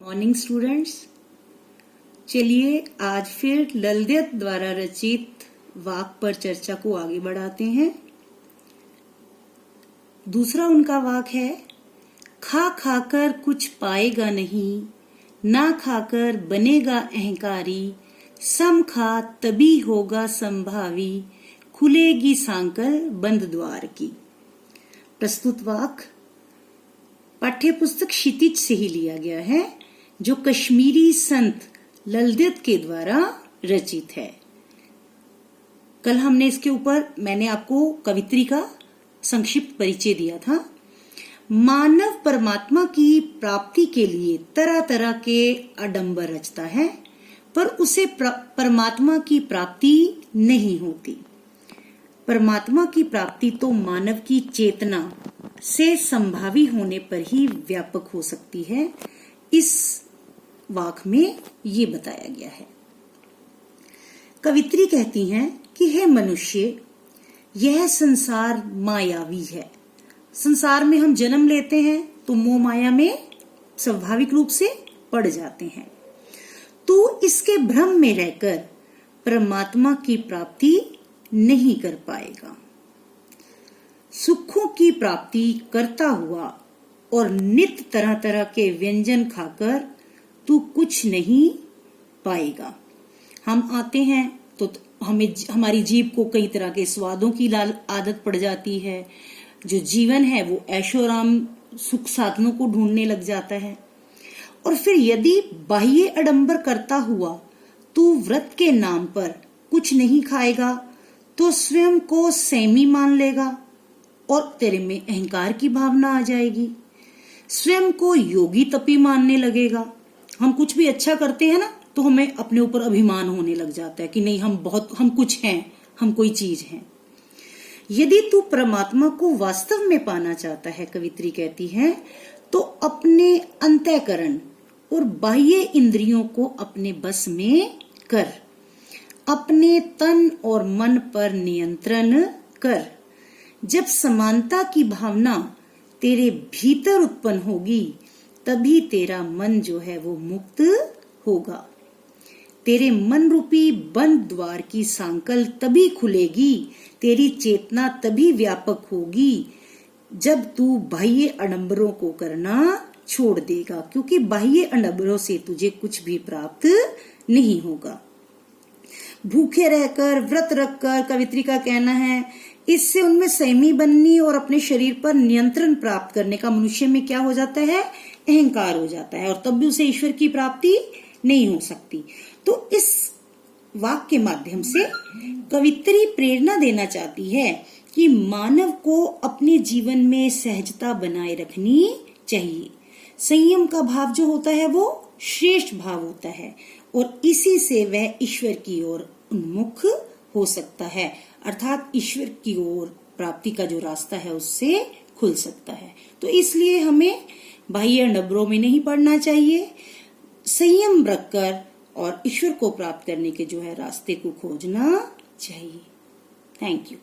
Morning students, चलिए आज फिर ललित द्वारा रचित वाक पर चर्चा को आगे बढ़ाते हैं। दूसरा उनका वाक है, खा खाकर कुछ पाएगा नहीं, ना खाकर बनेगा अहंकारी, सम खा तभी होगा संभावी, खुलेगी सांकल बंद द्वार की। प्रस्तुत वाक पाठ्य पुस्तक क्षितिज से ही लिया गया है, जो कश्मीरी संत ललित के द्वारा रचित है। कल हमने इसके ऊपर मैंने आपको कवित्री का संक्षिप्त परिचय दिया था। मानव परमात्मा की प्राप्ति के लिए तरह तरह के आडंबर रचता है, पर उसे परमात्मा की प्राप्ति नहीं होती। परमात्मा की प्राप्ति तो मानव की चेतना से संभावी होने पर ही व्यापक हो सकती है। इस वाक में ये बताया गया है। कवित्री कहती हैं कि हे मनुष्य, यह संसार मायावी है। संसार में हम जन्म लेते हैं तो मोह माया में स्वाभाविक रूप से पड़ जाते हैं। तो इसके भ्रम में रहकर परमात्मा की प्राप्ति नहीं कर पाएगा। सुखों की प्राप्ति करता हुआ और नित्य तरह तरह के व्यंजन खाकर तू कुछ नहीं पाएगा। हम आते हैं तो हमें हमारी जीभ को कई तरह के स्वादों की आदत पड़ जाती है। जो जीवन है वो ऐशोआराम सुख साधनों को ढूंढने लग जाता है। और फिर यदि बाह्य आडंबर करता हुआ तू व्रत के नाम पर कुछ नहीं खाएगा तो स्वयं को सेमी मान लेगा और तेरे में अहंकार की भावना आ जाएगी। स्वयं को योगी तपी मानने लगेगा। हम कुछ भी अच्छा करते हैं ना तो हमें अपने ऊपर अभिमान होने लग जाता है कि नहीं, हम कुछ हैं, हम कोई चीज हैं। यदि तू परमात्मा को वास्तव में पाना चाहता है, कवित्री कहती है, तो अपने अंतःकरण और बाह्य इंद्रियों को अपने बस में कर। अपने तन और मन पर नियंत्रण कर। जब समानता की भावना तेरे भीतर उत्पन्न होगी तभी तेरा मन जो है वो मुक्त होगा। तेरे मन रूपी बंद द्वार की सांकल तभी खुलेगी, तेरी चेतना तभी व्यापक होगी जब तू बाह्य आडंबरों को करना छोड़ देगा, क्योंकि बाह्य आडंबरों से तुझे कुछ भी प्राप्त नहीं होगा। भूखे रहकर व्रत रखकर, कवित्री का कहना है, इससे उनमें संयमी बननी और अपने शरीर पर नियंत्रण प्राप्त करने का मनुष्य में क्या हो जाता है, अहंकार हो जाता है, और तब भी उसे ईश्वर की प्राप्ति नहीं हो सकती। तो इस वाक के माध्यम से कवित्री प्रेरणा देना चाहती है कि मानव को अपने जीवन में सहजता बनाए रखनी चाहिए। संयम का भाव जो होता है वो श्रेष्ठ भाव होता है और इसी से वह ईश्वर की ओर उन्मुख हो सकता है, अर्थात ईश्वर की ओर प्राप्ति का जो रास्ता है उससे खुल सकता है। तो इसलिए हमें बाह्य आडंबरों में नहीं पड़ना चाहिए, संयम रखकर और ईश्वर को प्राप्त करने के जो है रास्ते को खोजना चाहिए। Thank you.